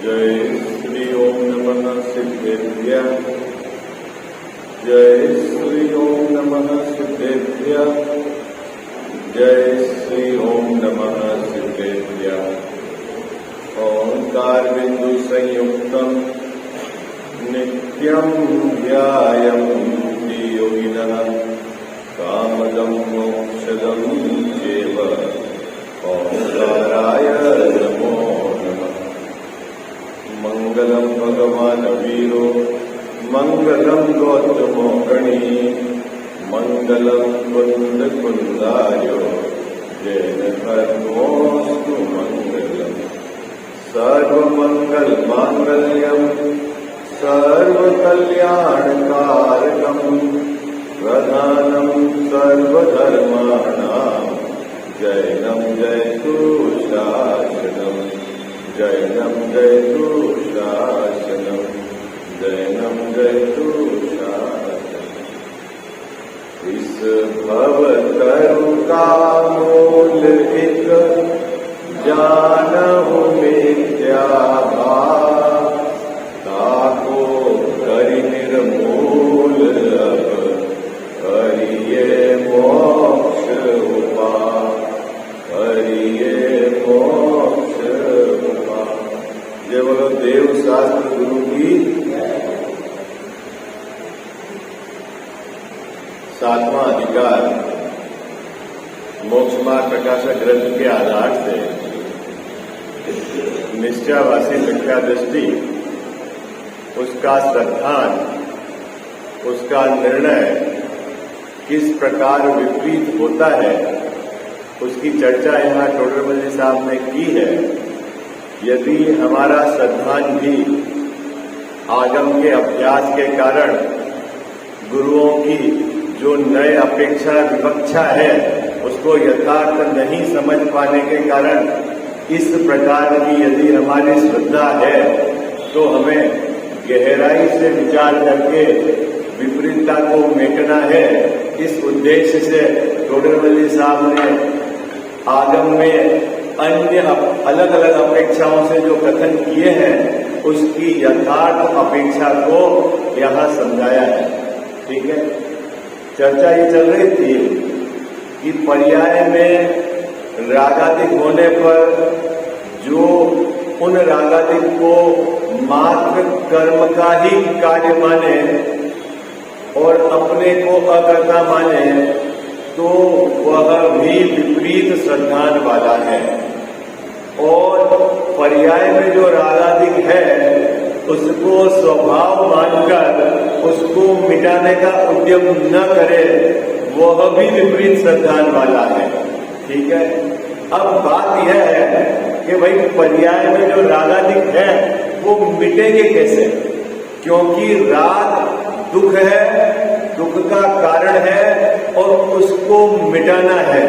जय श्री ओम नमः सिद्धेभ्यः। जय श्री ओम नमः सिद्धेभ्यः। जय श्री ओम नमः सिद्धेभ्यः। ओंकार बिंदु संयुक्तम नित्यं ध्यायन्ति योगिनः कामदं मोक्षदं चैव। ओंकाराय नमो नमः। मंगलम भगवान वीरो मंगलम गौतमो गणी मंगलम कुंद कुंदार्यो जैन धर्मोस्तु मंगलम। सर्वमंगल मांगल्यम सर्वकल्याणकारकम प्रधानम सर्वधर्माणां जैनम जयतु शासनम। जैनम जयतु शासनम। जैनम जयतु शासनम। इस भवतरु का मूल एक जानहु मिथ्या भाव। ताको करि निर्मूल अब करिए मोक्ष उपाय। करिए मोक्ष उपाय। जय बोलो देव शास्त्र गुरु की। सातवां अधिकार मोक्ष मार्ग प्रकाशक ग्रंथ के आधार से निश्चयावासी मिथ्या दृष्टि, उसका श्रद्धान, उसका निर्णय किस प्रकार विपरीत होता है, उसकी चर्चा यहाँ टोडरमल साहब ने की है। यदि हमारा श्रद्धान भी आगम के अभ्यास के कारण गुरुओं की जो नए अपेक्षा विवक्षा है उसको यथार्थ नहीं समझ पाने के कारण इस प्रकार की यदि हमारी श्रद्धा है तो हमें गहराई से विचार करके विपरीतता को मेटना है। इस उद्देश्य से टोडरमल साहब ने आगम में अन्य अलग अलग अपेक्षाओं से जो कथन किए हैं उसकी यथार्थ अपेक्षा को यहाँ समझाया है। ठीक है, चर्चा ये चल रही थी कि पर्याय में रागादिक होने पर जो उन रागादिक को मात्र कर्म का ही कार्य माने और अपने को अकर्ता माने तो वह भी विपरीत श्रद्धान वाला है। और पर्याय में जो रागादिक है उसको स्वभाव मानकर उसको मिटाने का उद्यम न करे वह भी विपरीत श्रद्धान वाला है। ठीक है, अब बात यह है कि भाई पर्याय में जो रागादिक है वो मिटेंगे कैसे, क्योंकि राग दुख है, दुख का कारण है और उसको मिटाना है।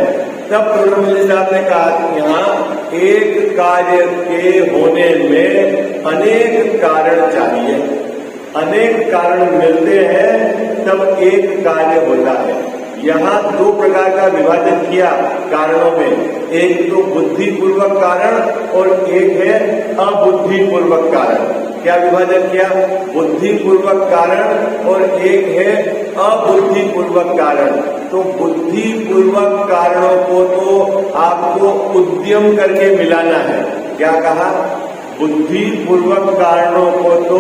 तब टोडरमल साहब ने कहा यहाँ एक कार्य के होने में अनेक कारण चाहिए, अनेक कारण मिलते हैं तब एक कार्य होता है। यहाँ दो प्रकार का विभाजन किया कारणों में, एक तो बुद्धिपूर्वक कारण और एक है अबुद्धिपूर्वक कारण। क्या विभाजन किया? बुद्धिपूर्वक कारण और एक है अबुद्धिपूर्वक कारण। तो बुद्धिपूर्वक कारणों को तो आपको उद्यम करके मिलाना है। क्या कहा? बुद्धिपूर्वक कारणों को तो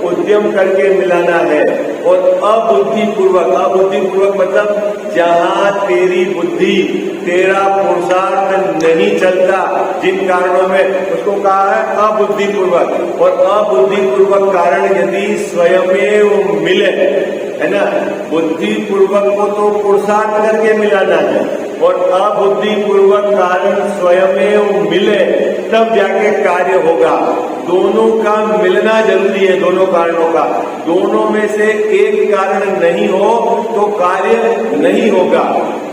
उद्यम करके मिलाना है और अबुद्धिपूर्वक मतलब जहां तेरी बुद्धि, तेरा पुरुषार्थ नहीं चलता, जिन कारणों में उसको कहा है अबुद्धिपूर्वक। और अबुद्धिपूर्वक कारण यदि स्वयमेव मिले, है ना, बुद्धिपूर्वक को तो पुरुषार्थ करके मिलाना है और अबुद्धिपूर्वक कारण स्वयमेव मिले तब जाके कार्य होगा। दोनों का मिलना जरूरी है, दोनों कारणों का। दोनों में से एक कारण नहीं हो तो कार्य नहीं होगा।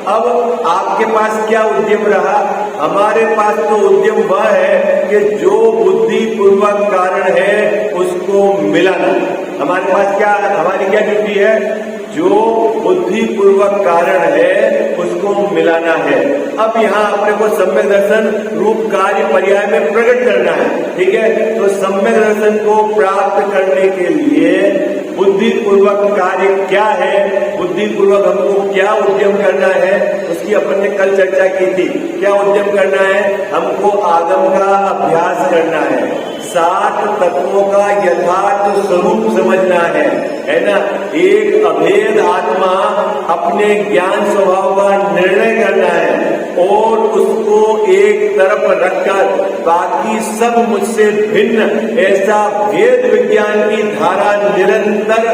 अब आपके पास क्या उद्यम रहा? हमारे पास तो उद्यम वह है कि जो बुद्धिपूर्वक कारण है उसको मिलाना। हमारे पास क्या, हमारी क्या ड्यूटी है? जो बुद्धिपूर्वक कारण है उसको मिलाना है। अब यहाँ अपने को सम्यक दर्शन रूप कार्य पर्याय में प्रकट करना है, ठीक है। तो सम्यक दर्शन को प्राप्त करने के लिए बुद्धिपूर्वक कार्य क्या है, बुद्धिपूर्वक हमको क्या उद्यम करना है, उसकी अपन ने कल चर्चा की थी। क्या उद्यम करना है? हमको आगम का अभ्यास करना है, 7 तत्वों का यथार्थ स्वरूप समझना है ना। एक अभेद आत्मा अपने ज्ञान स्वभाव का निर्णय करना है और उसको एक तरफ रखकर बाकी सब मुझसे भिन्न ऐसा भेद विज्ञान की धारा निरंतर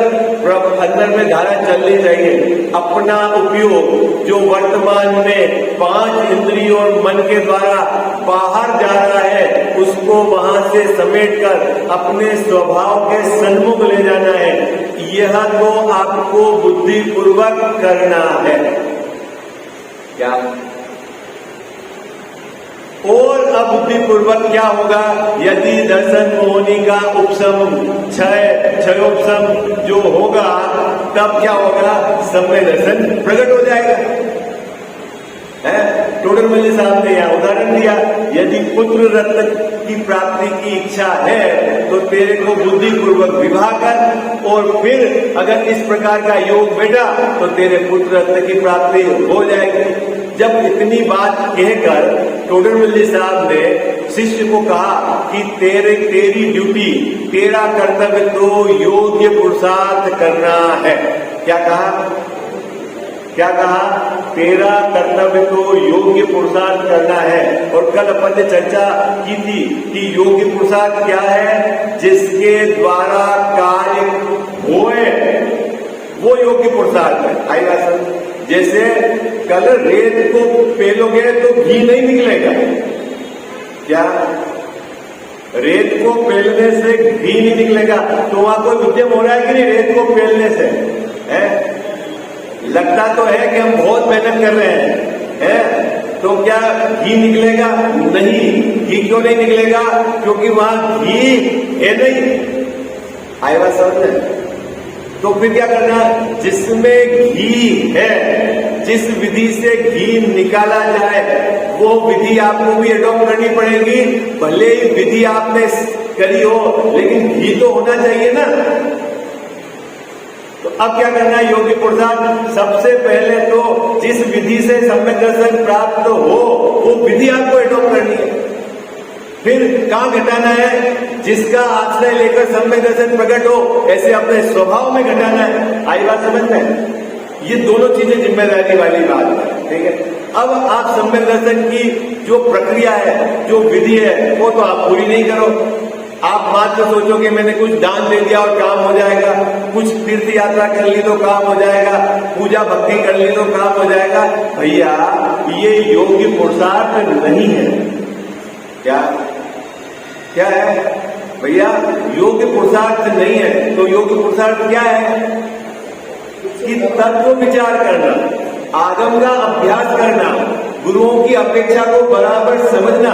अंदर में धारा चलनी चाहिए। अपना उपयोग जो वर्तमान में 5 इंद्रियों और मन के द्वारा बाहर जा रहा है उसको वहां से समेटकर अपने स्वभाव के सन्मुख ले जाना है। यह तो आपको बुद्धिपूर्वक करना है। क्या? और अबुद्धिपूर्वक क्या होगा? यदि दर्शन मोहनी का उपशम क्षयोपशम जो होगा तब क्या होगा? सम्यक दर्शन प्रकट हो जाएगा। टोडर मल्ली साहब ने यह उदाहरण दिया, यदि पुत्र रत्न की प्राप्ति की इच्छा है तो तेरे को बुद्धिपूर्वक विवाह कर और फिर अगर इस प्रकार का योग बैठा तो तेरे पुत्र रत्न की प्राप्ति हो जाएगी। जब इतनी बात कहकर टोडर मल्ली साहब ने शिष्य को कहा कि तेरी ड्यूटी, तेरा कर्तव्य तो योग्य पुरुषार्थ करना है। क्या कहा? क्या कहा? तेरा कर्तव्य तो योग्य पुरुषार्थ करना है। और कल अपन ने चर्चा की थी कि योग्य पुरुषार्थ क्या है? जिसके द्वारा कार्य होए वो योग्य पुरुषार्थ है। आएगा सर? जैसे कल रेत को पेलोगे तो घी नहीं निकलेगा। क्या? रेत को पेलने से घी नहीं निकलेगा। तो वहां कोई उद्यम हो रहा है कि नहीं रेत को पेलने से? है लगता तो है कि हम बहुत मेहनत कर रहे हैं, तो क्या घी निकलेगा? नहीं। घी क्यों नहीं निकलेगा? क्योंकि वहां घी है नहीं। आएगा समझ? तो फिर क्या करना? जिसमें घी है, जिस विधि से घी निकाला जाए वो विधि आपको भी एडॉप्ट करनी पड़ेगी। भले ही विधि आपने करी हो लेकिन घी तो होना चाहिए ना। तो अब क्या करना है? योग्य पुरुषार्थ सबसे पहले तो जिस विधि से सम्यक दर्शन प्राप्त हो वो विधि आपको एडॉप्ट करनी है। फिर कहां घटाना है? जिसका आश्रय लेकर सम्यक दर्शन प्रकट हो ऐसे अपने स्वभाव में घटाना है। आई बात समझ में? ये दोनों चीजें जिम्मेदारी वाली बात है, ठीक है। अब आप सम्यक दर्शन की जो प्रक्रिया है, जो विधि है, वो तो आप पूरी नहीं करो। आप मात्र सोचो कि मैंने कुछ दान दे दिया और काम हो जाएगा, कुछ तीर्थ यात्रा कर ली तो काम हो जाएगा, पूजा भक्ति कर ली तो काम हो जाएगा। भैया ये योग्य पुरुषार्थ नहीं है। क्या? क्या है भैया? योग्य पुरुषार्थ नहीं है। तो योग्य पुरुषार्थ क्या है? कि तत्व विचार करना, आगम का अभ्यास करना, गुरुओं की अपेक्षा को बराबर समझना,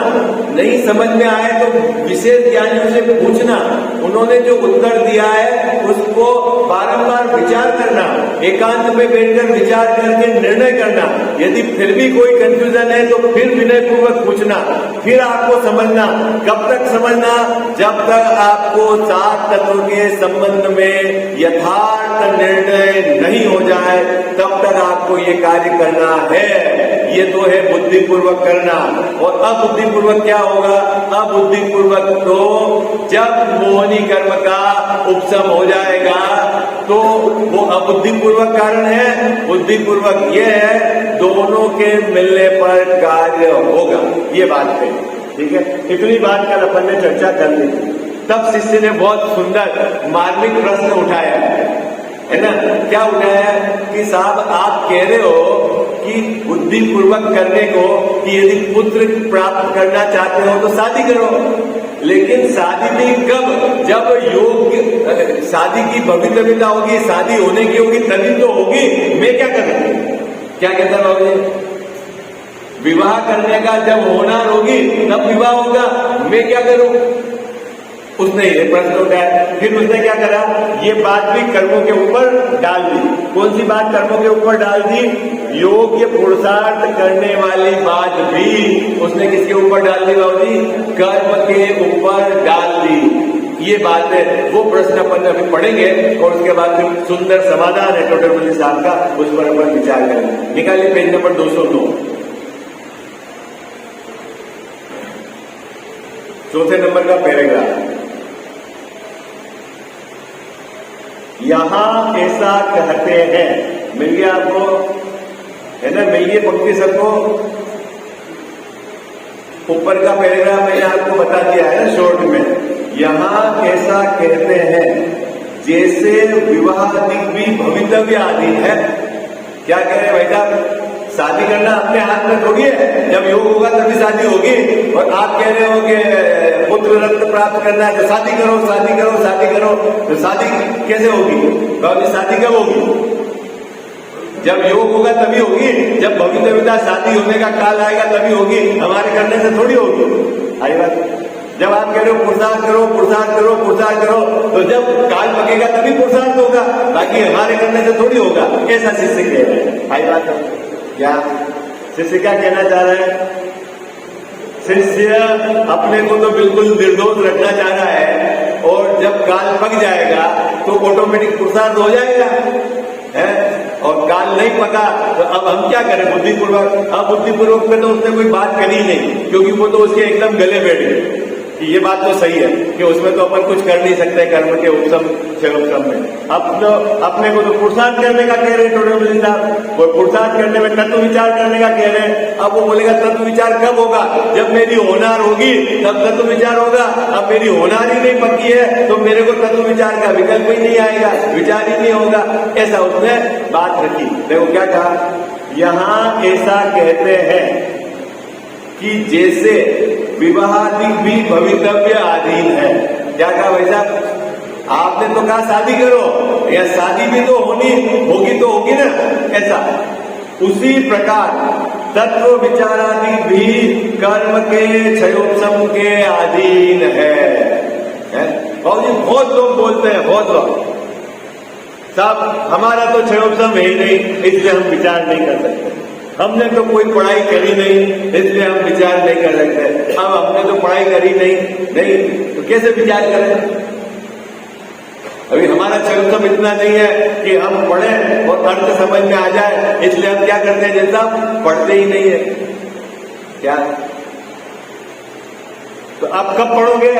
नहीं समझ में आए तो विशेष ज्ञानियों से पूछना, उन्होंने जो उत्तर दिया है उसको बारंबार विचार करना, एकांत में बैठकर विचार करके निर्णय करना। यदि फिर भी कोई कंफ्यूजन है तो फिर विनय पूर्वक पूछना, फिर आपको समझना। कब तक समझना? जब तक आपको 7 तत्व के संबंध में यथार्थ निर्णय नहीं हो जाए तब तक आपको ये कार्य करना है। ये तो है बुद्धिपूर्वक करना। और अबुद्धिपूर्वक क्या होगा? अबुद्धिपूर्वक तो जब मोहनी कर्म का उपशम हो जाएगा तो वो अबुद्धिपूर्वक कारण है। बुद्धिपूर्वक ये है दोनों के मिलने पर कार्य होगा। ये बात है, ठीक है। इतनी बात कल अपन ने चर्चा कर ली। तब शिष्य ने बहुत सुंदर मार्मिक प्रश्न उठाया है ना। क्या उठाया कि साहब आप कह रहे हो कि बुद्धिपूर्वक करने को कि यदि पुत्र प्राप्त करना चाहते हो तो शादी करो, लेकिन शादी भी कब? जब योग्य शादी की भविष्यता होगी, शादी होने की होगी तभी तो होगी। मैं क्या करूं? क्या कहता बाबू जी? विवाह करने का जब होना होगी तब विवाह होगा। मैं क्या करूं? उसने ये प्रश्न उठाया। फिर उसने क्या करा, ये बात भी कर्मों के ऊपर डाल दी। कौन सी बात कर्मों के ऊपर डाल दी? योग्य पुरुषार्थ करने वाली बात भी उसने किसके ऊपर डाल दी बाबूजी? कर्म के ऊपर डाल दी। ये बात है, वो प्रश्न अपन अभी पढ़ेंगे और उसके बाद फिर सुंदर समाधान है टोटरमल्ली साहब का, उस पर अपन विचार करेंगे। निकालिए पेज नंबर 209, चौथे नंबर का पैराग्राफ। यहां ऐसा कहते हैं, मिल गया आपको, है ना? मिल गई पंक्ति सबको। ऊपर का पैराग्राफ मैंने आपको बता दिया है शॉर्ट में। यहां ऐसा कहते हैं जैसे विवाहादि भी भवितव्य आदि है। क्या कह रहे हैं भाई साहब? शादी करना अपने हाथ में थोड़ी है, जब योग होगा तभी शादी होगी। और आप कह रहे हो कि पुत्र रत्न प्राप्त करना है तो शादी करो, शादी करो, शादी करो। तो शादी कैसे होगी? तो शादी कब होगी? जब योग होगा तभी होगी, जब भवितव्यता शादी होने का काल आएगा तभी होगी, हमारे करने से थोड़ी होगी। आई बात? जब आप कह रहे हो पुरुषार्थ करो, पुरुषार्थ करो, पुरुषार्थ करो, तो जब काल पकेगा तभी पुरुषार्थ होगा, बाकी हमारे करने से थोड़ी होगा। ऐसा शिष्य कह रहे हैं। आई बात? क्या शिष्य क्या कहना चाह रहे हैं? शिष्य अपने को तो बिल्कुल निर्दोष रखना चाह रहा है, और जब काल पक जाएगा तो ऑटोमेटिक पुरुषार्थ हो जाएगा, है? और काल नहीं पका तो अब हम क्या करें? बुद्धिपूर्वक। अब बुद्धिपूर्वक में तो उसने कोई बात करी नहीं, क्योंकि वो तो उसके एकदम गले बैठ गए कि ये बात तो सही है कि उसमें तो अपन कुछ कर नहीं सकते कर्म के उपशम क्षयोपशम में। अब तो अपने को तो पुरुषार्थ करने का कह रहे हैं टोटरमल्ली साहब, वो पुरुषार्थ करने में तत्व विचार करने का कह रहे हैं। अब वो बोलेगा तत्व विचार कब होगा? जब मेरी होनार होगी तब तत्व विचार होगा। अब मेरी होनार ही नहीं पक्की है तो मेरे को तत्व विचार का विकल्प ही नहीं आएगा, विचार ही नहीं होगा। ऐसा उसने बात रखी। देखो क्या कहा, यहां ऐसा कहते हैं कि जैसे विवाहादि भी भवितव्य अधीन है। क्या कहा भाई साहब? आपने तो कहा शादी करो, या शादी भी तो होनी होगी तो होगी ना, ऐसा। उसी प्रकार तत्व विचारादि भी कर्म के क्षयोपशम के अधीन है। बाबूजी बहुत लोग बोलते हैं, बहुत लोग, साहब हमारा तो क्षयोपशम है ही नहीं, इसलिए हम विचार नहीं कर सकते। हमने तो कोई पढ़ाई करी नहीं, इसलिए हम विचार नहीं कर सकते। अब हमने तो पढ़ाई करी नहीं तो कैसे विचार करें? अभी हमारा क्षयोपशम इतना नहीं है कि हम पढ़ें और अर्थ समझ में आ जाए, इसलिए हम क्या करते हैं? जैसा पढ़ते ही नहीं है। क्या? तो आप कब पढ़ोगे?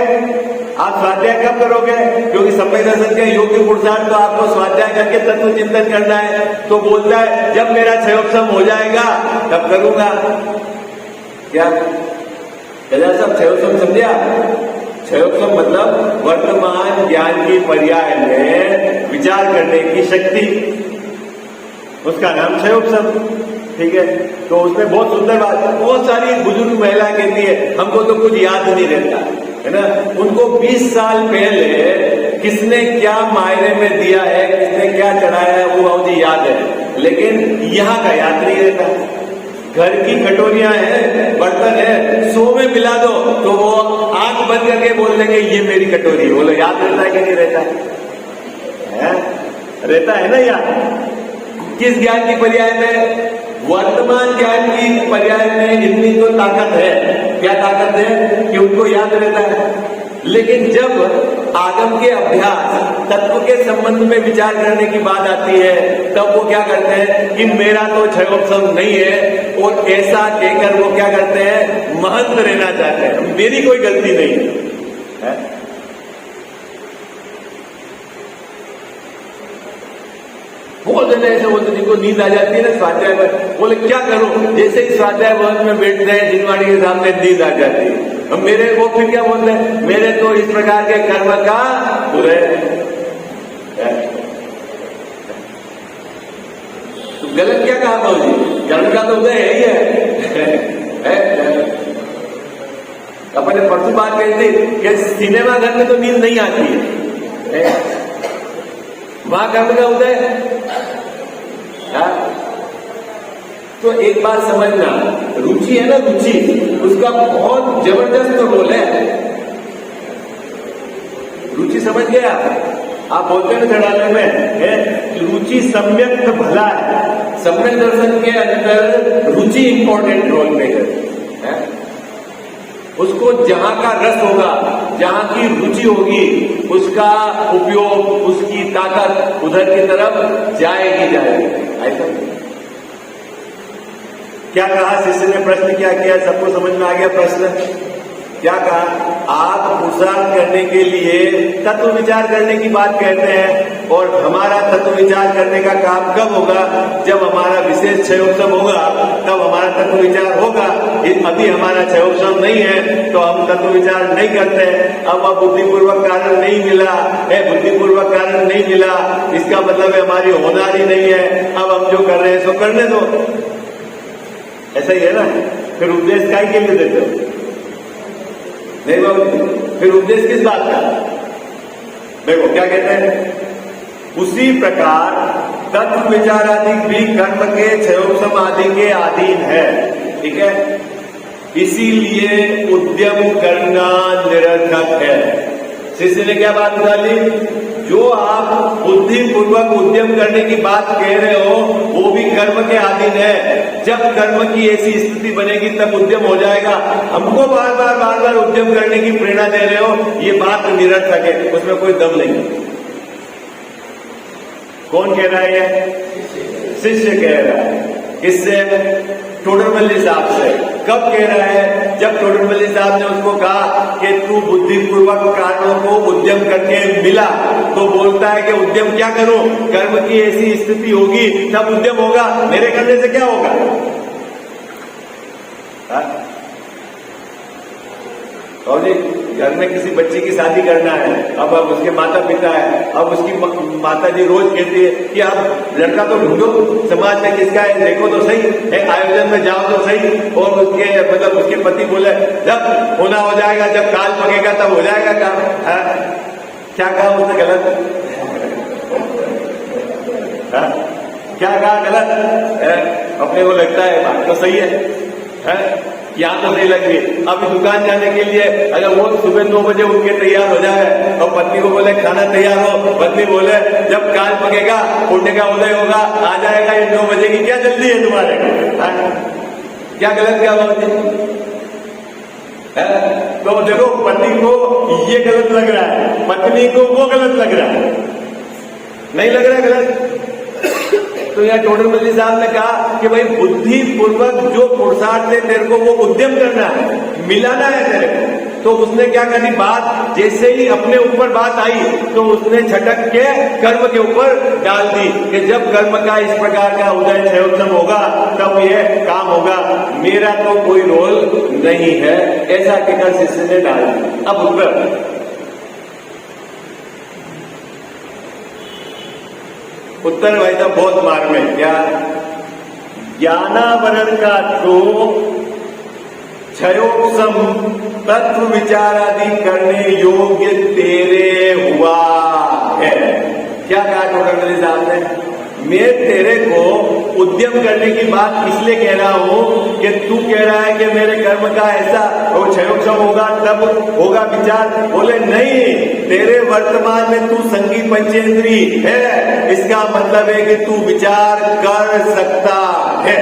आप स्वाध्याय कब करोगे? क्योंकि समय दर्शन के योग्य पुरुषार्थ तो आपको स्वाध्याय करके तत्व चिंतन करना है। तो बोलता है जब मेरा क्षयोपशम हो जाएगा तब करूंगा। क्या सब क्षयोपशम समझे आप? क्षयोपशम मतलब वर्तमान ज्ञान की पर्याय में विचार करने की शक्ति, उसका नाम क्षयोपशम। ठीक है? तो उसमें बहुत सुंदर बात, बहुत सारी बुजुर्ग महिला कहती है हमको तो कुछ याद नहीं रहता, है ना? उनको 20 साल पहले किसने क्या मायने में दिया है, किसने क्या चढ़ाया है, वो बहुत ही याद है, लेकिन यहाँ का याद नहीं रहता। घर की कटोरियां हैं, बर्तन है, 100 में मिला दो तो वो आंख बंद करके बोल देंगे ये मेरी कटोरी है। बोलो याद रहता है कि नहीं रहता है? रहता है ना याद। किस ज्ञान की पर्याय में? वर्तमान ज्ञान की पर्याय में इतनी तो ताकत है। क्या ताकत है? कि उनको याद रहता है। लेकिन जब आगम के अभ्यास तत्व के संबंध में विचार करने की बात आती है, तब वो क्या करते हैं कि मेरा तो क्षयोपशम नहीं है, और ऐसा कहकर वो क्या करते हैं? महंत रहना चाहते हैं, मेरी कोई गलती नहीं है। बहुत जने ऐसे बोलते जिनको नींद आ जाती है ना स्वाध्याय में, बोले क्या करूं? जैसे ही स्वाध्याय भवन में बैठते हैं जिनवाणी के सामने नींद आ जाती है। मेरे वो फिर क्या बोलते हैं? मेरे तो इस प्रकार के कर्म का उदय। तो गलत क्या कहा बाबूजी? कर्म का तो उदय है ही है। अपने परसों बात कही थी कि सिनेमा घर में तो नींद नहीं आती है, वहां कर्म का उदय है। तो एक बात समझना, रुचि है ना, रुचि उसका बहुत जबरदस्त रोल है। रुचि समझ गया? आप बोलते हैं धड़ाले में है रुचि सम्यक भला है। सम्यक दर्शन के अंदर रुचि इंपॉर्टेंट रोल प्ले करती है। उसको जहां का रस होगा, जहां की रुचि होगी, उसका उपयोग, उसकी ताकत उधर की तरफ जाएगी ऐसा। क्या कहा शिष्य ने? प्रश्न क्या किया? सबको समझ में आ गया प्रश्न? क्या कहा? आप पुरुषार्थ करने के लिए तत्व विचार करने की बात कहते हैं, और हमारा तत्व विचार करने का काम कब होगा? जब हमारा विशेष क्षयोत्सव होगा, तब हमारा तत्व विचार होगा। अभी हमारा क्षयोत्सव नहीं है तो हम तत्व विचार नहीं करते। अब बुद्धिपूर्वक कारण नहीं मिला है, बुद्धिपूर्वक कारण नहीं मिला, इसका मतलब हमारी होनारी नहीं है। अब हम जो कर रहे हैं सो करने दो, ऐसा ही है ना? फिर उपदेश काय के लिए देते हो? नहीं बाबू, फिर उपदेश किस बात का? देखो क्या कहते हैं, उसी प्रकार तत्व विचार आदि भी कर्म के क्षयोपशम आदि के अधीन है। ठीक है, इसीलिए उद्यम करना निरर्थक है। शिष्य ने क्या बात डाली? जो आप बुद्धिपूर्वक उद्यम करने की बात कह रहे हो वो भी कर्म के अधीन है। जब कर्म की ऐसी स्थिति बनेगी तब उद्यम हो जाएगा। हमको बार बार उद्यम करने की प्रेरणा दे रहे हो, ये बात निरर्थक है, उसमें कोई दम नहीं। कौन कह रहा है ये? शिष्य कह रहा है। किससे? टोडरमल्ली साहब से। कब कह रहा है? जब टोडरमल्ली साहब ने उसको कहा कि तू बुद्धिपूर्वक कारणों को उद्यम करके मिला, तो बोलता है कि उद्यम क्या करूं? कर्म की ऐसी स्थिति होगी तब उद्यम होगा, मेरे करने से क्या होगा? और जी घर में किसी बच्चे की शादी करना है, अब उसके माता पिता है, अब उसकी माता जी रोज कहती है कि आप लड़का तो ढूंढो, समाज में किसका है देखो तो सही, एक आयोजन में जाओ तो सही। और उसके मतलब उसके पति बोले जब होना हो जाएगा, जब काल पकेगा तब हो जाएगा काम। क्या कहा उसने? गलत? क्या कहा? गलत? अपने को लगता है बात तो सही है? यहाँ तो नहीं लग रही। अभी दुकान जाने के लिए अगर वो सुबह 9 बजे उठ के तैयार हो जाए और पत्नी को बोले खाना तैयार हो, पत्नी बोले जब काल पकेगा उठने का उदय होगा आ जाएगा ये 9 बजे की, क्या जल्दी है तुम्हारे? क्या गलत? क्या बात है? तो देखो पत्नी को ये गलत लग रहा है, पत्नी को वो गलत लग रहा है, नहीं लग रहा है गलत? तो यहाँ टोडरमल्ली साहब ने कहा कि भाई बुद्धिपूर्वक जो पुरुषार्थ है तेरे को वो उद्यम करना है, मिलाना है तेरे को। तो उसने क्या करी? बात जैसे ही अपने ऊपर बात आई तो उसने झटक के कर्म के ऊपर डाल दी कि जब कर्म का इस प्रकार का उदय क्षयोत्सव होगा तब ये काम होगा, मेरा तो कोई रोल नहीं है, ऐसा कहकर शिष्य ने डाल दी। अब उत्तर भाई साहब बहुत मार में। क्या? ज्ञानावरण का तो क्षयोपशम तत्व विचार आदि करने योग्य तेरे हुआ है। क्या कहा टोडरमल्ली साहब ने? मैं तेरे को उद्यम करने की बात इसलिए कह रहा हूं कि तू कह रहा है कि मेरे कर्म का ऐसा और क्षयोपशम होगा तब होगा विचार। बोले नहीं, तेरे वर्तमान में तू संगी पंचेंद्री है, इसका मतलब है कि तू विचार कर सकता है।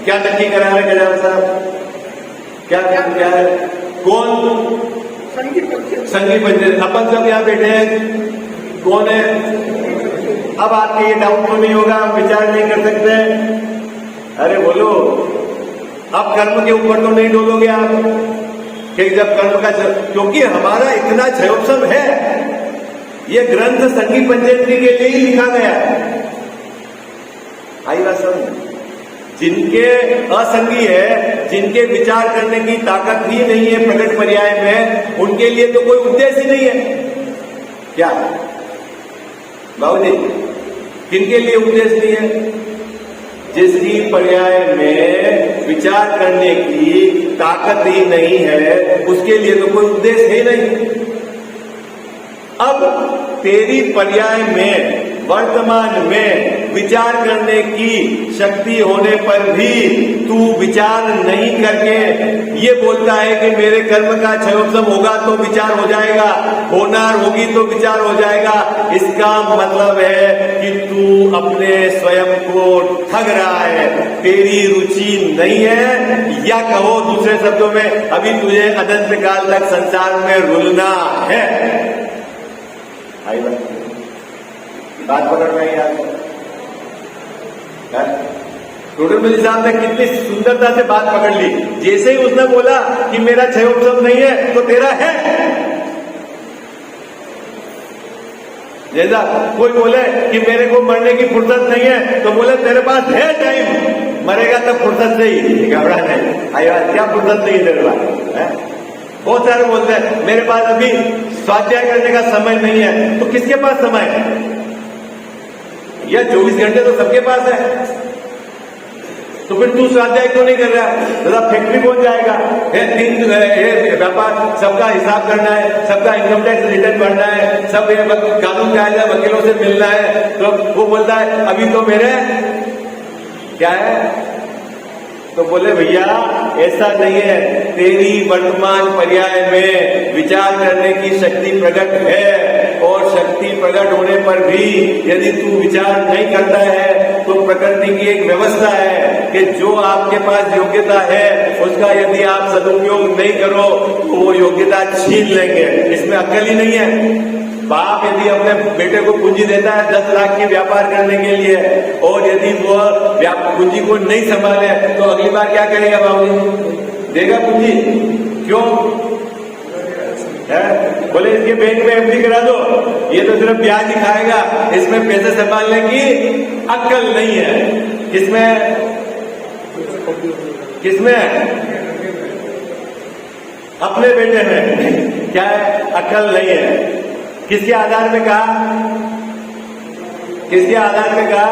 क्या नक्की करा है गजानन साहब? क्या है? कौन? संगी पंचेंद्री। अपन सब यहाँ बैठे हैं, कौन है? अब आपके ये डाउट तो नहीं होगा, आप विचार नहीं कर सकते? अरे बोलो, अब कर्म के ऊपर तो नहीं डोलोगे आप कि जब कर्म का, क्योंकि हमारा इतना क्षयोपशम है, ये ग्रंथ संगी पंचेंद्री के लिए ही लिखा गया है। आई बात समझ? जिनके असंगी है, जिनके विचार करने की ताकत ही नहीं है प्रकट पर्याय में, उनके लिए तो कोई उद्देश्य ही नहीं है। क्या बाबूजी? किनके लिए उपदेश नहीं है? जिसकी पर्याय में विचार करने की ताकत ही नहीं है, उसके लिए तो कोई उद्देश्य है नहीं। अब तेरी पर्याय में वर्तमान में विचार करने की शक्ति होने पर भी तू विचार नहीं करके ये बोलता है कि मेरे कर्म का क्षयोपशम होगा तो विचार हो जाएगा, होनार होगी तो विचार हो जाएगा। इसका मतलब है कि तू अपने स्वयं को ठग रहा है, तेरी रुचि नहीं है, या कहो दूसरे शब्दों में अभी तुझे अनंत काल तक संसार में रुलना है। आई बात पकड़ में यार, टोटल मिली साहब ने कितनी सुंदरता से बात पकड़ ली। जैसे ही उसने बोला कि मेरा क्षयोपशम नहीं है तो तेरा है। जैसा कोई बोले कि मेरे को मरने की फुर्सत नहीं है तो बोले तेरे पास है टाइम, मरेगा तब फुर्सत से ही, घबरा नहीं। आई बात, क्या फुर्सत नहीं है तेरे पास? बहुत सारे बोलते हैं मेरे पास अभी स्वाध्याय करने का समय नहीं है, तो किसके पास समय है? या 24 घंटे तो सबके पास है, तो फिर तू स्वाध्याय क्यों नहीं कर रहा है? दादा फैक्ट्री पहुंच जाएगा, व्यापार सबका हिसाब करना है, सबका इनकम टैक्स रिटर्न भरना है, सब कानून कायदा वकीलों से मिलना है, तो वो बोलता है अभी तो मेरे क्या है? तो बोले भैया ऐसा नहीं है, तेरी वर्तमान पर्याय में विचार करने की शक्ति प्रकट है, और शक्ति प्रकट होने पर भी यदि तू विचार नहीं करता है तो प्रकृति की एक व्यवस्था है कि जो आपके पास योग्यता है उसका यदि आप सदुपयोग नहीं करो तो वो योग्यता छीन लेंगे। इसमें अक्ल ही नहीं है। बाप यदि अपने बेटे को पूंजी देता है 10 लाख की व्यापार करने के लिए, और यदि वो पूंजी को नहीं संभाले तो अगली बार क्या करेगा? बाबूजी देगा पूंजी? क्यों? बोले इसके बैंक में एफडी करा दो, ये तो सिर्फ ब्याज ही खाएगा, इसमें पैसे संभालने की अक्ल नहीं है। किसमें? अपने बेटे में क्या है? अक्ल नहीं है। किसके आधार में कहा? किसके आधार में कहा?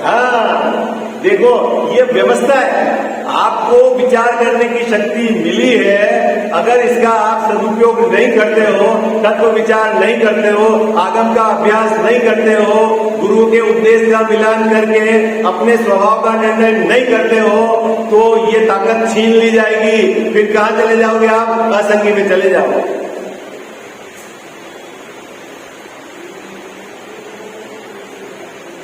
हाँ देखो ये व्यवस्था है, आपको विचार करने की शक्ति मिली है, अगर इसका आप सदुपयोग नहीं करते हो, तत्व विचार नहीं करते हो, आगम का अभ्यास नहीं करते हो, गुरु के उद्देश्य का मिलान करके अपने स्वभाव का निर्णय नहीं करते हो, तो ये ताकत छीन ली जाएगी। फिर कहां चले जाओगे आप? असंगी में चले जाओ।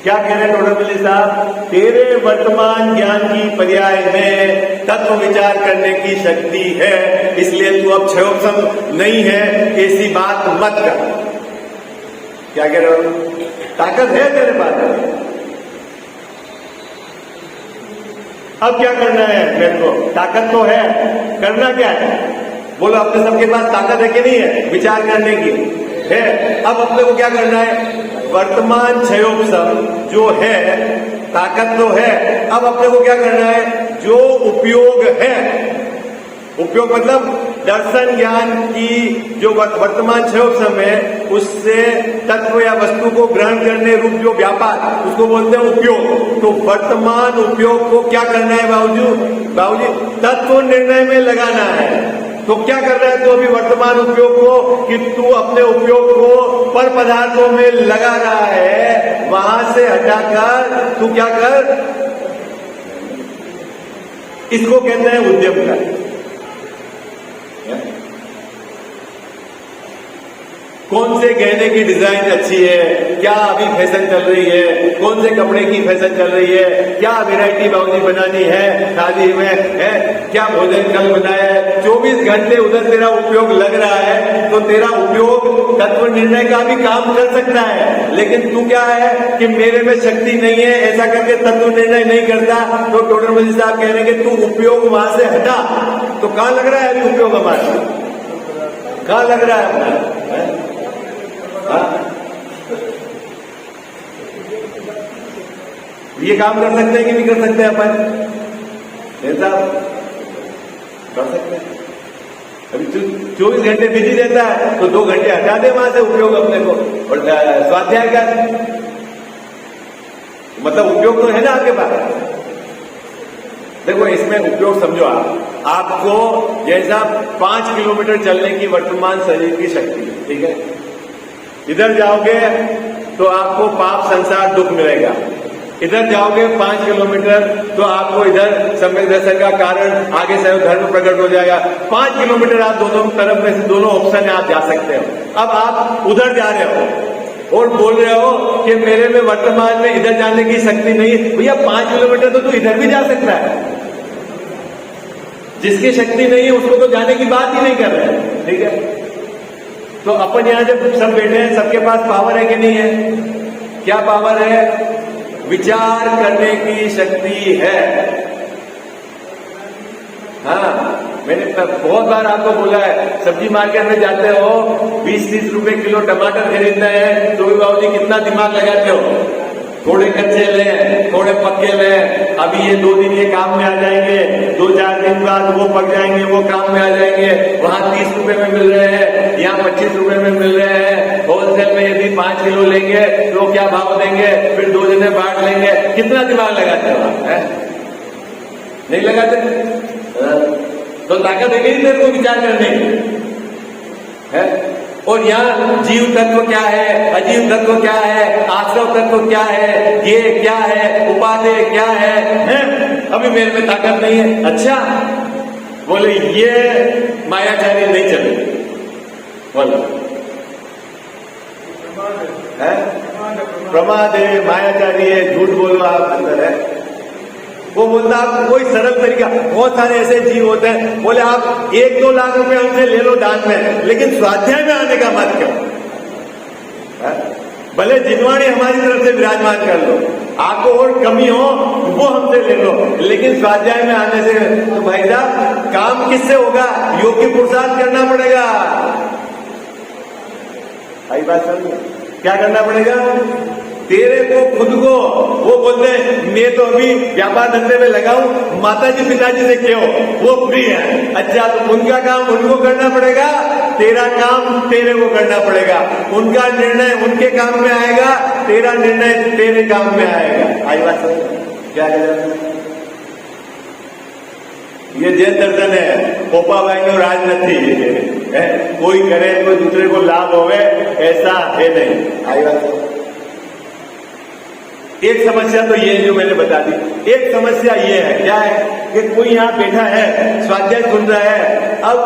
क्या कह रहे टोटल साहब? तेरे वर्तमान ज्ञान की पर्याय में तत्व विचार करने की शक्ति है, इसलिए तू अब क्षयोपशम नहीं है, ऐसी बात मत कर। क्या कह रहे हो? ताकत है तेरे पास। अब क्या करना है मेरे को? ताकत तो है, करना क्या है? बोलो अपने सबके पास ताकत है कि नहीं है विचार करने की? है। अब अपने को क्या करना है? वर्तमान क्षयोपशम जो है, ताकत तो है, अब अपने को क्या करना है? जो उपयोग है, उपयोग मतलब दर्शन ज्ञान की जो वर्तमान क्षयोपशम है, उससे तत्व या वस्तु को ग्रहण करने रूप जो व्यापार, उसको बोलते हैं उपयोग। तो वर्तमान उपयोग को क्या करना है बाबूजी? तत्व निर्णय में लगाना है। तो क्या कर रहा है तू अभी वर्तमान उपयोग को? कि तू अपने उपयोग को पर पदार्थों में लगा रहा है, वहां से हटाकर तू क्या कर? इसको कहते हैं उद्यम कर। कौन से गहने की डिजाइन अच्छी है, क्या अभी फैशन चल रही है, कौन से कपड़े की फैशन चल रही है, क्या वैरायटी बाउजी बनानी है शादी में, है क्या भोजन कल बनाया है, 24 घंटे उधर तेरा उपयोग लग रहा है। तो तेरा उपयोग तत्व निर्णय का भी काम कर सकता है, लेकिन तू क्या है कि मेरे में शक्ति नहीं है, ऐसा करके तत्व निर्णय नहीं करता। तो टोटल मजी साहब कह रहे हैं कि तू उपयोग वहां से हटा। तो कहां लग रहा है अभी उपयोग हमारा? कहां लग रहा है अपना? ये काम कर सकते हैं कि नहीं कर सकते अपन? ऐसा कर सकते हैं। अभी 24 घंटे बिजी रहता है तो 2 घंटे हटा दे वहां से उपयोग अपने को, और स्वाध्याय का मतलब उपयोग तो है ना आपके पास। देखो इसमें उपयोग समझो आपको जैसा 5 किलोमीटर चलने की वर्तमान शरीर की शक्ति है, ठीक है? इधर जाओगे तो आपको पाप संसार दुख मिलेगा। इधर जाओगे 5 किलोमीटर तो आपको इधर सम्यक दर्शन का कारण आगे से धर्म प्रकट हो जाएगा। 5 किलोमीटर आप दोनों तरफ में से दोनों ऑप्शन है, आप जा सकते हो। अब आप उधर जा रहे हो और बोल रहे हो कि मेरे में वर्तमान में इधर जाने की शक्ति नहीं। भैया 5 किलोमीटर तो तू इधर भी जा सकता है। जिसकी शक्ति नहीं है उसको तो जाने की बात ही नहीं कर रहे हैं, ठीक है। तो अपन यहां जब सब बैठे हैं, सबके पास पावर है कि नहीं है? क्या पावर है? विचार करने की शक्ति है। हाँ, मैंने बहुत बार आपको बोला है, सब्जी मार्केट में जाते हो 20-30 रुपए किलो टमाटर खरीदना है तो भी बाबूजी कितना दिमाग लगाते हो? थोड़े कच्चे लें, थोड़े पक्के लें, अभी ये 2 दिन ये काम में आ जाएंगे, 2-4 दिन बाद वो पक जाएंगे, वो काम में आ जाएंगे। वहां 30 रुपए में मिल रहे हैं, यहाँ 25 रुपए में मिल रहे हैं। होलसेल में यदि 5 किलो लेंगे तो क्या भाव देंगे? फिर 2 दिन में बांट लेंगे। कितना दिमाग लगाते हो आप? नहीं लगाते? तो ताकत है नहीं तेरे को विचार करने की है। और यहाँ जीव तत्व क्या है, अजीव तत्व क्या है, आश्रव तत्व क्या है, ये क्या है, उपादेय क्या है? अभी मेरे में ताकत नहीं है। अच्छा, बोले ये मायाचारी नहीं चले, बोलो है प्रमाद है, मायाचारी है, झूठ बोलो आप अंदर है। वो बोलता आप कोई सरल तरीका, बहुत सारे ऐसे जीव होते हैं, बोले आप 1-2 लाख रुपए हमसे ले लो दान में, लेकिन स्वाध्याय में आने का मत करो। भले जिनवाणी हमारी तरफ से विराजमान कर लो, आपको और कमी हो वो हमसे ले लो, लेकिन स्वाध्याय में आने से तो भाई साहब काम किससे होगा? योग्य पुरुषार्थ करना पड़ेगा। आई बात समझ? क्या करना पड़ेगा? तेरे को खुद को, वो बोलते हैं मैं तो अभी व्यापार धंधे में लगा हूं, माताजी पिताजी से क्यों, वो फ्री है। अच्छा, तो उनका काम उनको करना पड़ेगा, तेरा काम तेरे को करना पड़ेगा। उनका निर्णय उनके काम में आएगा, तेरा निर्णय तेरे काम में आएगा। आई बात समझ? क्या करें? ये जैन दर्शन है, पोपा भाई नो राज नहीं है। कोई करे कोई दूसरे को लाभ होवे, ऐसा है नहीं। आई बात? एक समस्या तो ये जो मैंने बता दी, एक समस्या ये है, क्या है कि कोई यहाँ बैठा है, स्वाध्याय सुन रहा है, अब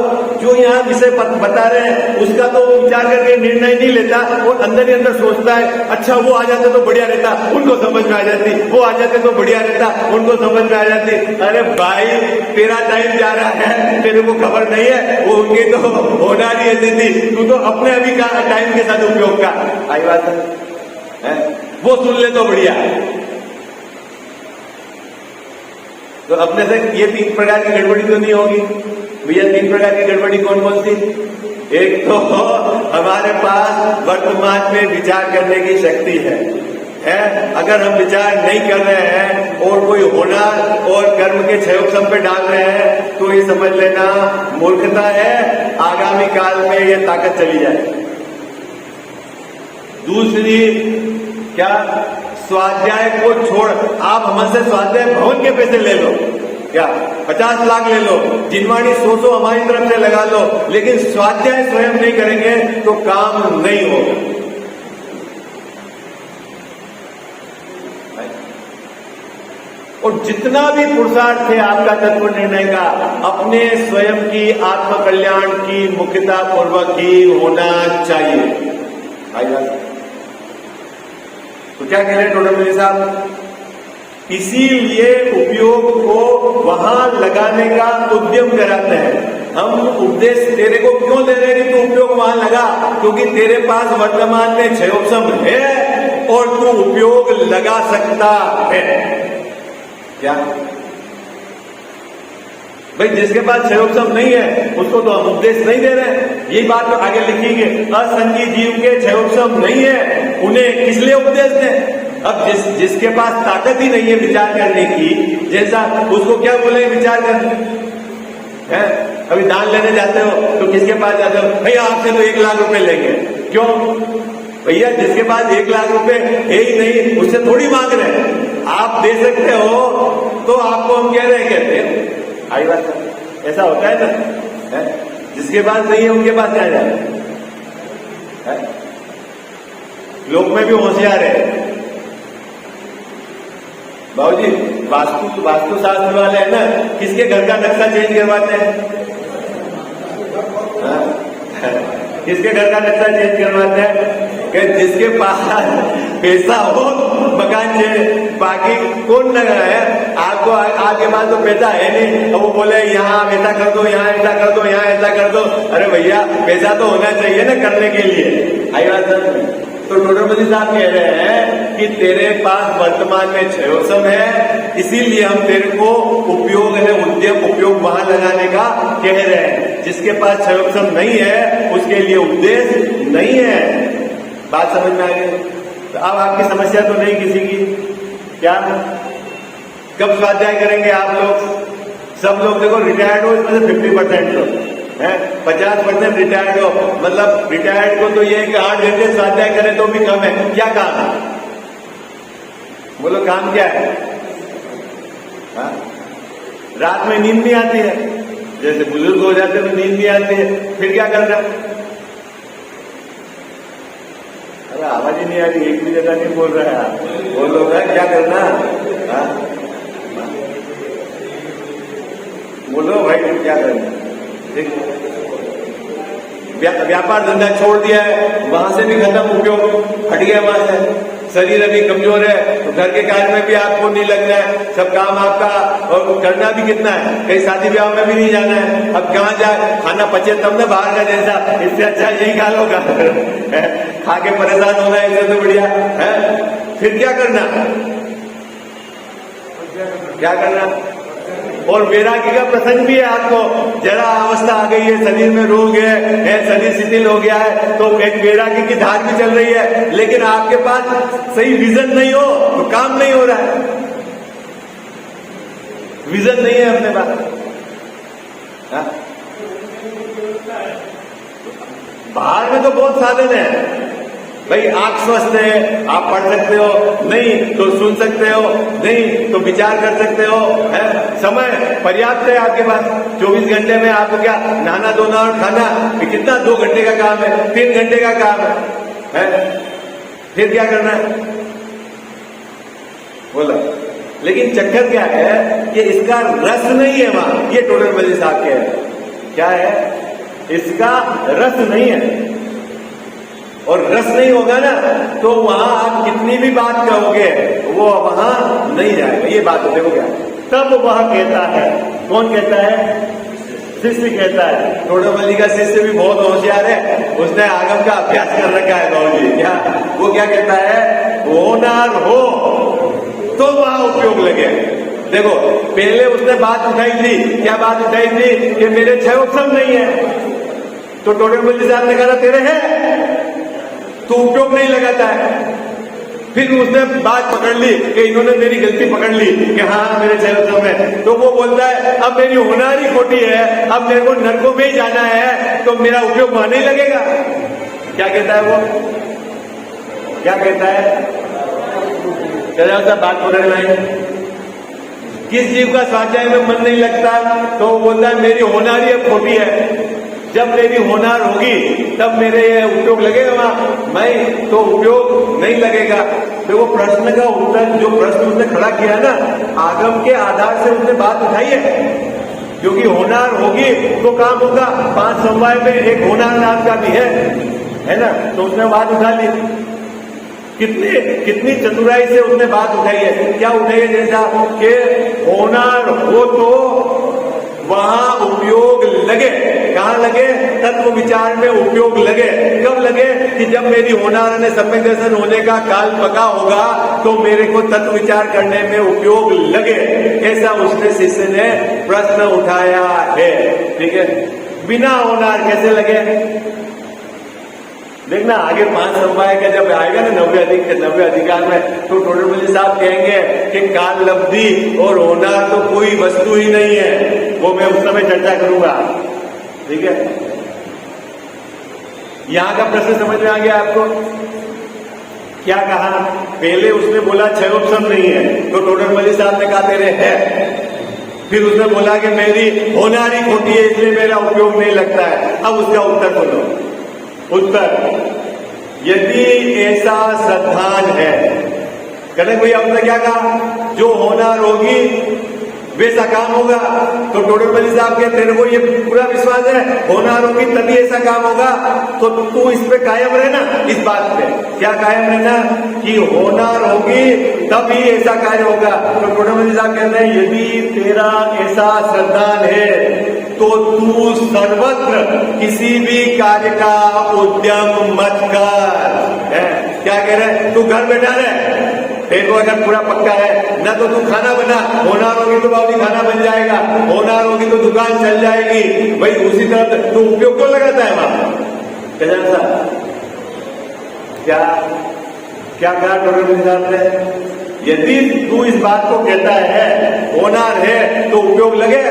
जो यहाँ विषय बता रहे हैं उसका तो वो विचार करके निर्णय नहीं लेता, वो अंदर ही अंदर सोचता है अच्छा वो आ जाते तो बढ़िया रहता, उनको समझ में आ जाती, वो आ जाते तो बढ़िया रहता, उनको समझ में आ जाती। अरे भाई तेरा टाइम जा रहा है, तेरे को खबर नहीं है, वो उनकी तो होना नहीं ऐसी थी, तू तो अपने अभी का टाइम के साथ उपयोग का। आई बात है? वो सुन ले तो बढ़िया। तो अपने से ये 3 प्रकार की गड़बड़ी तो नहीं होगी भैया? 3 प्रकार की गड़बड़ी कौन कौन सी? एक तो हमारे पास वर्तमान में विचार करने की शक्ति है। अगर हम विचार नहीं कर रहे हैं और कोई होना और कर्म के क्षयोक्षम पे डाल रहे हैं तो ये समझ लेना मूर्खता है, आगामी काल में ये ताकत चली जाए। दूसरी क्या? स्वाध्याय को छोड़, आप हमसे स्वाध्याय भवन के पैसे ले लो, क्या 50 लाख ले लो, जिनवाणी 100 हमारी तरफ से लगा लो, लेकिन स्वाध्याय स्वयं नहीं करेंगे तो काम नहीं होगा। और जितना भी पुरुषार्थ है आपका तत्व निर्णय का, अपने स्वयं की आत्म कल्याण की मुख्यता पूर्वक ही होना चाहिए। आइए तो क्या कह रहे हैं टोडरमल साहब? इसीलिए उपयोग को वहां लगाने का उद्यम कराते हैं। हम उपदेश तेरे को क्यों दे रहे हैं कि तू उपयोग वहां लगा? क्योंकि तेरे पास वर्तमान में क्षयोक्षम है और तू उपयोग लगा सकता है। क्या भाई जिसके पास क्षयोक्षम नहीं है उसको तो हम उपदेश नहीं दे रहे हैं। यही बात तो आगे लिखी है, असंगी जीव के क्षयोक्षम नहीं है, उन्हें किस लिए उपदेश दें? अब जिसके पास ताकत ही नहीं है विचार करने की, जैसा उसको क्या बोले विचार करने है? अभी दान लेने जाते हो तो किसके पास जाते हो? भैया आपसे तो 1 लाख रुपए लेंगे। क्यों भैया? जिसके पास 1 लाख रुपए है ही नहीं उससे थोड़ी मांग रहे हैं। आप दे सकते हो तो आपको हम कह रहे हैं, कहते हैं। आई बात है? ऐसा होता है ना? जिसके पास नहीं है उनके पास क्या जाए? लोक में भी होशियार है। बाबूजी वास्तुशास्त्र वाले है ना, किसके घर का नक्शा चेंज करवाते हैं? किसके घर का नक्शा चेंज करवाते हैं? कि जिसके पास पैसा हो मकान चेंज, बाकी कौन लगा है? आपको आपके पास तो पैसा है नहीं, तो वो बोले यहाँ ऐसा कर दो, यहाँ ऐसा कर दो, यहाँ ऐसा कर दो। अरे भैया पैसा तो होना चाहिए ना करने के लिए। आई बात सर? तो टोडरमल साहब कह रहे हैं कि तेरे पास वर्तमान में क्षयोसम है, इसीलिए हम तेरे को उपयोग उपयोग वहां लगाने का कह रहे हैं। जिसके पास क्षयोसम नहीं है उसके लिए उपदेश नहीं है। बात समझ में आ गई? तो अब आपकी समस्या तो नहीं किसी की। क्या कब स्वाध्याय करेंगे आप लोग? सब लोग देखो रिटायर्ड हो, इसमें से 50% लोग है, 50% रिटायर्ड हो। मतलब रिटायर्ड को तो ये 8 घंटे स्वाध्याय करें तो भी कम है। क्या काम है? बोलो काम क्या है? हाँ? रात में नींद नहीं आती है, जैसे बुजुर्ग हो जाते तो नींद नहीं आती है, फिर क्या करना? अरे आवाज ही नहीं आ रही, एक भी जगह नहीं बोल रहा है। आप बोलो क्या करना? हाँ? बोलो भाई क्या करना? व्यापार धंधा छोड़ दिया है, वहां से भी खत्म, उपयोग हट गया वहां से। शरीर अभी कमजोर है तो घर के कार्य में भी आपको नहीं लगना है, सब काम आपका, और करना भी कितना है, कहीं शादी ब्याह में भी नहीं जाना है। अब कहाँ जाए? खाना पचे तब ना बाहर का जैसा, इससे अच्छा यही खा लो खा के परेशान होना है, इससे तो बढ़िया है। फिर क्या करना? क्या करना? और वैराग्य का प्रसंग भी है आपको। जरा अवस्था आ गई है, शरीर में रोग है, शरीर शिथिल हो गया है, तो एक वैराग्य की धार भी चल रही है, लेकिन आपके पास सही विजन नहीं हो तो काम नहीं हो रहा है। विजन नहीं है अपने पास। हाँ? बाहर में तो बहुत साधन है भाई। आंख स्वस्थ है, आप पढ़ सकते हो, नहीं तो सुन सकते हो, नहीं तो विचार कर सकते हो, है? समय पर्याप्त है आपके पास। 24 घंटे में आपको क्या नहाना धोना और खाना, कितना 2 घंटे का काम है, 3 घंटे का काम है? फिर क्या करना है? बोलो। लेकिन चक्कर क्या है कि इसका रस नहीं है वहां। ये टोडरमल साहब के क्या है? इसका रस नहीं है, और रस नहीं होगा ना तो वहां आप कितनी भी बात कहोगे वो वहां नहीं जाएगा। ये बात देखो क्या, तब वह कहता है। कौन कहता है? शिष्य कहता है। टोडरमल का शिष्य भी बहुत होशियार है, उसने आगम का अभ्यास कर रखा है बाबूजी। क्या वो क्या कहता है? होनार हो तो वहां उपयोग लगे। देखो पहले उसने बात उठाई थी, क्या बात उठाई थी? कि मेरे क्षयोपम नहीं है, तो टोडरमल साहब ने कहा तेरे है तो उपयोग नहीं लगाता है। फिर उसने बात पकड़ ली कि इन्होंने मेरी गलती पकड़ ली कि हाँ मेरे क्षयोपम है, तो वो बोलता है अब मेरी होनारी खोटी है, अब मेरे को नरकों में ही जाना है, तो मेरा उपयोग वहां नहीं लगेगा। क्या कहता है वो? क्या कहता है? बात पकड़ में किस जीव का स्वाध्याय में मन नहीं लगता, तो वो बोलता है मेरी होनारी अब खोटी है, जब मेरी होनार होगी तब मेरे उपयोग लगेगा वहां, मैं तो उपयोग नहीं लगेगा। देखो प्रश्न का उत्तर, जो प्रश्न उसने खड़ा किया ना, आगम के आधार से उसने बात उठाई है, क्योंकि होनार होगी तो काम होगा। 5 समवाय में एक होनार नाम का भी है ना, तो उसने बात उठा ली। कितनी चतुराई से उसने बात उठाई है। क्या उठाई है? जैसा कि होनार हो तो वहां उपयोग लगे। कहां लगे? तत्व विचार में उपयोग लगे। कब लगे? कि जब मेरी होनार ने सम्यक दर्शन होने का काल पका होगा तो मेरे को तत्व विचार करने में उपयोग लगे। ऐसा उसने शिष्य ने प्रश्न उठाया है। ठीक है, बिना होनार कैसे लगे? देखना आगे 5 समवाय का जब आएगा ना 90 अधिकार में, तो टोडरमल साहब कहेंगे कि काल लब्धि और होनार तो कोई वस्तु ही नहीं है। वो मैं उस समय चर्चा करूंगा। ठीक है, यहां का प्रश्न समझ में आ गया आपको? क्या कहा? पहले उसने बोला क्षयोपम नहीं है, तो टोडरमल साहब ने कहा तेरे है। फिर उसने बोला कि मेरी होनारी खोटी है, इसलिए मेरा उपयोग नहीं लगता है। अब उसका उत्तर बोलो। उत्तर यदि ऐसा श्रद्धान है, कनक भैया आपने क्या कहा, जो होनार होगी वैसा काम होगा। तो टोडरमल साहब के तेरे को ये पूरा विश्वास है होनार होगी तभी ऐसा काम होगा, तो तू इस पे कायम रहना, इस बात पे क्या कायम रहना कि होनार होगी तभी ऐसा कार्य होगा। तो टोडरमल साहब कहते हैं यदि तेरा ऐसा श्रद्धान है तो तू सर्वत्र किसी भी कार्य का उद्यम मत कर। क्या कह रहे, तू घर बैठा रहे, तेरे को अगर पूरा पक्का है ना तो तू खाना बना, होनार होगी तो बाबूजी खाना बन जाएगा, होनार होगी तो दुकान चल जाएगी। भाई उसी तरह तू उपयोग क्यों लगाता है वहां, क्या क्या कहा टोडरमल साहब ने, यदि तू इस बात को कहता है होनार है तो उपयोग लगे,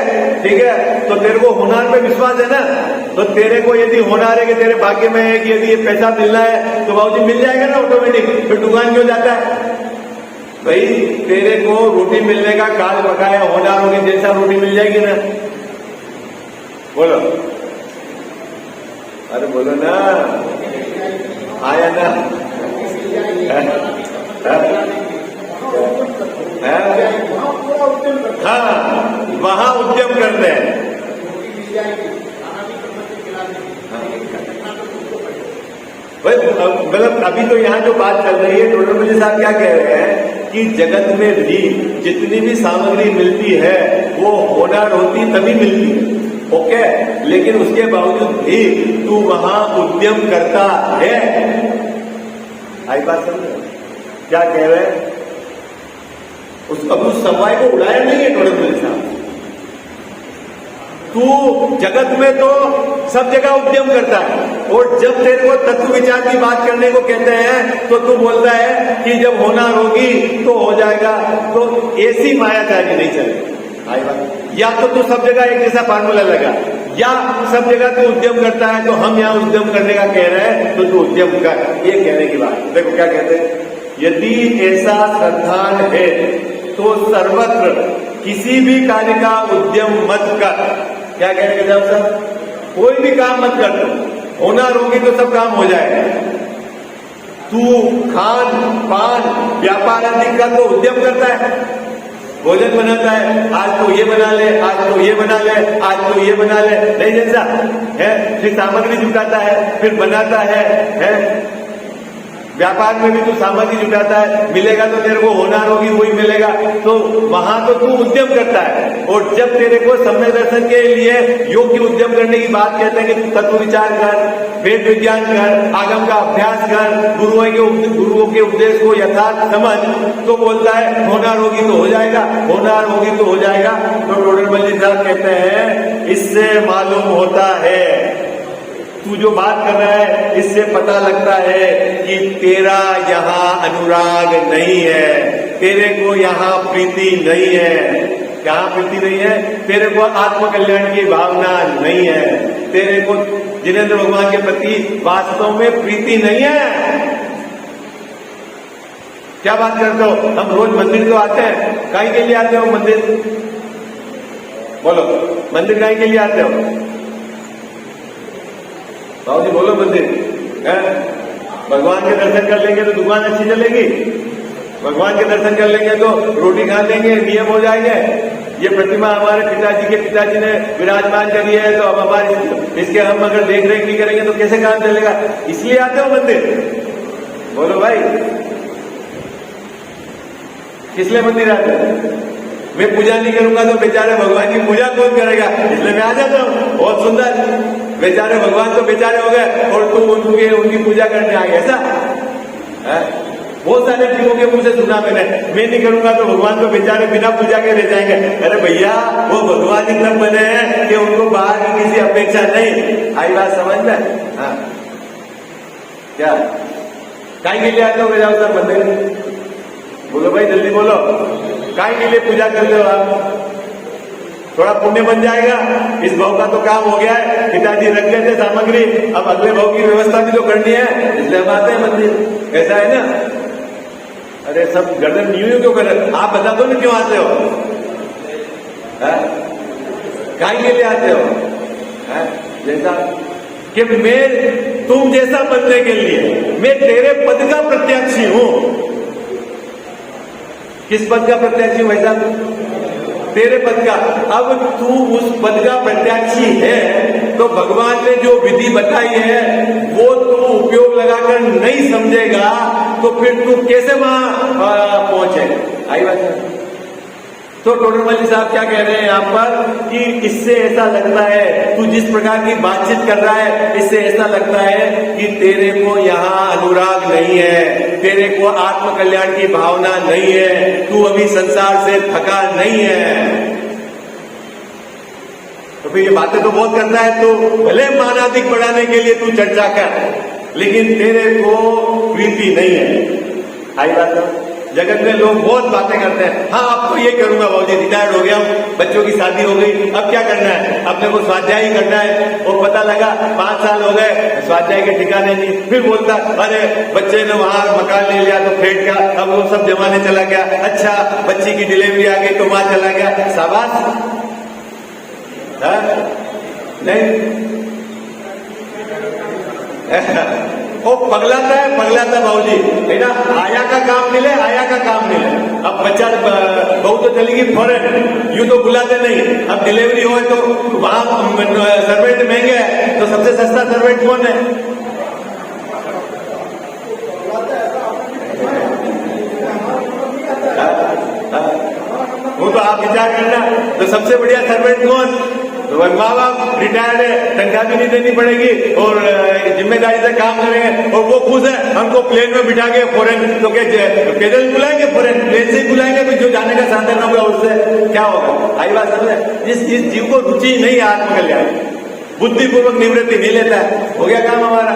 ठीक है, तो तेरे को होनार पे विश्वास है ना, तो तेरे को यदि होनार है कि तेरे भाग्य में है कि यदि ये पैसा मिलना है तो बाबूजी मिल जाएगा ना ऑटोमेटिक, फिर दुकान क्यों जाता है। भाई तेरे को रोटी मिलने का काल बकाया होनार होगी जैसा रोटी मिल जाएगी ना, बोलो, अरे बोलो ना, आया ना, हाँ वहां उद्यम करते हैं। मतलब अभी तो यहाँ जो बात चल रही है टोडरमल साहब क्या कह रहे हैं कि जगत में भी जितनी भी सामग्री मिलती है वो होनार होती तभी मिलती है, ओके, लेकिन उसके बावजूद भी तू वहां उद्यम करता है। आई बात समझ, क्या कह रहे हैं, उस सफाई को उड़ाया नहीं है टोडरमल साहब। तू जगत में तो सब जगह उद्यम करता है, और जब तेरे को तत्व विचार की बात करने को कहते हैं तो तू बोलता है कि जब होनार होगी तो हो जाएगा। तो ऐसी मायाचारी नहीं चलेगी। आई बात, या तो तू सब जगह एक जैसा फार्मूला लगा, या सब जगह तू उद्यम करता है तो हम यहाँ उद्यम करने का कह रहे हैं तो तू उद्यम कर, ये कहने की बात। देखो क्या कहते हैं, यदि ऐसा श्रद्धान है तो सर्वत्र किसी भी कार्य का उद्यम मत कर। क्या कह रहे हैं साहब, कोई भी काम मत कर, होनार होगी तो सब काम हो जाएगा। तू खान पान व्यापार आदि का तो उद्यम करता है, भोजन बनाता है, आज तो ये बना ले, आज तो ये बना ले, आज तो ये बना ले, नहीं जैसा है, फिर सामग्री जुटाता है, फिर बनाता है? व्यापार में भी तू सामग्री जुटाता है, मिलेगा तो तेरे को होनार होगी वही मिलेगा, तो वहां तो तू उद्यम करता है। और जब तेरे को सम्यक दर्शन के लिए योग्य उद्यम करने की बात कहते हैं कि तू तत्व विचार कर, वेद विज्ञान कर, आगम का अभ्यास कर, गुरुओं के उपदेश को यथार्थ समझ, तो बोलता है होनार होगी तो हो जाएगा, होनार होगी तो हो जाएगा। तो टोडरमल साहब कहते हैं इससे मालूम होता है, तू जो बात कर रहा है इससे पता लगता है कि तेरा यहाँ अनुराग नहीं है, तेरे को यहाँ प्रीति नहीं है। क्या प्रीति नहीं है? तेरे को आत्मकल्याण की भावना नहीं है, तेरे को जिनेंद्र भगवान के प्रति वास्तव में प्रीति नहीं है। क्या बात करते हो? हम रोज मंदिर तो आते हैं, काहे के लिए आते हो मंदिर? बोलो, मंदिर काहे के लिए आते हो? बाबूजी बोलो, मंदिर है? भगवान के दर्शन कर लेंगे तो दुकान अच्छी चलेगी, भगवान के दर्शन कर लेंगे तो रोटी खा लेंगे, नियम हो जाएंगे। ये प्रतिमा हमारे पिताजी के पिताजी ने विराजमान करी है, तो अब हमारे इसके हम अगर देख रेख नहीं करेंगे तो कैसे काम चलेगा? इसलिए आते हो मंदिर? बोलो भाई, किस लिए मंदिर आते हो? मैं पूजा नहीं करूंगा तो बेचारे भगवान की पूजा कौन करेगा, इसलिए मैं आ जाता हूँ। बहुत सुंदर, बेचारे भगवान तो बेचारे हो गए और तुम उनकी पूजा करने आ गए, ऐसा? बहुत सारे जीवों के मुंह से सुना मैंने, मैं नहीं करूंगा तो भगवान तो बेचारे बिना पूजा के रह जाएंगे। अरे भैया, वो भगवान ही तब बने हैं कि उनको बाहर की किसी अपेक्षा नहीं। आई बात समझ में? हाँ, क्या काहे के लिए आते हो जाओ सर मंदिर? बोलो भाई, जल्दी बोलो, काहे के लिए पूजा कर लो आप? थोड़ा पुण्य बन जाएगा। इस भाव का तो काम हो गया है, पिताजी रख गए थे सामग्री, अब अगले भाव की व्यवस्था भी तो करनी है, इसलिए हम आते हैं मंदिर। ऐसा है ना? अरे सब गर्दन न्यू क्यों कर रहे? आप बता दो ना क्यों आते हो? काहे के लिए आते हो? जैसा कि मैं तुम जैसा बनने के लिए मैं तेरे पद का प्रत्याशी हूं। किस पद का प्रत्याशी हूं भाई साहब? तेरे पद का। अब तू उस पद का प्रत्याशी है तो भगवान ने जो विधि बताई है वो तू उपयोग लगाकर नहीं समझेगा तो फिर तू कैसे वहां पहुंचे? आई बात है। तो टोडरमल साहब क्या कह रहे हैं यहां पर कि इससे ऐसा लगता है, तू जिस प्रकार की बातचीत कर रहा है इससे ऐसा लगता है कि तेरे को यहाँ अनुराग नहीं है, तेरे को आत्म कल्याण की भावना नहीं है, तू अभी संसार से थका नहीं है। तो फिर ये बातें तो बहुत करता है, तो भले मानाधिक बढ़ाने के लिए तू चर्चा कर, लेकिन तेरे को प्रीति नहीं है। आई बात है। जगत में लोग बहुत बातें करते हैं, हाँ अब तो ये करूंगा बाबूजी, रिटायर्ड हो गया हूं, बच्चों की शादी हो गई, अब क्या करना है, अपने को स्वाध्याय ही करना है। और पता लगा 5 साल हो गए स्वाध्याय के ठिकाने नहीं, फिर बोलता अरे बच्चे ने वहां मकान ले लिया तो फ्लैट का, अब वो सब जमाने चला गया, अच्छा बच्ची की डिलीवरी आ गई तो वहां चला गया, शाबाश। नहीं वो पगलाता है बाबूजी, है ना। आया का काम मिले, आया का काम मिले। अब बच्चा बहू तो चलेगी फॉरेन, यूं तो बुलाते नहीं, अब डिलीवरी हो तो वहां सर्वेंट महंगे है, तो सबसे सस्ता सर्वेंट कौन है? वो तो आप विचार करना, तो सबसे बढ़िया सर्वेंट कौन? तो माँ बाप रिटायर्ड है, तनख्वाह भी नहीं देनी पड़ेगी और जिम्मेदारी से काम करेंगे और वो खुश है। हमको प्लेन में बिठा के फॉरेन, तो क्या पैदल बुलाएंगे फॉरेन, प्लेन से ही बुलाएंगे, तो जो जाने का साधन होगा उससे क्या होगा? आई बात समझे। जिस जीव को रुचि नहीं है आत्मकल्याण, बुद्धिपूर्वक निवृत्ति नहीं लेता है, हो गया काम हमारा।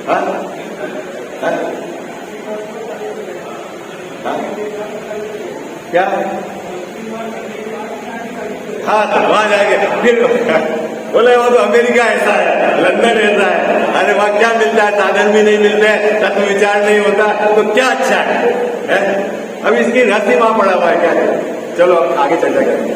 हाँ? हाँ? हाँ? क्या? हाँ तो वहां जाएंगे, फिर बोले वो तो अमेरिका ऐसा है, लंदन ऐसा है, अरे वहां क्या मिलता है, साधन भी नहीं मिलते हैं, तत्व विचार नहीं होता, तो क्या अच्छा है? अब इसकी रहस्य वहां पड़ा हुआ है क्या? चलो आगे चर्चा करेंगे।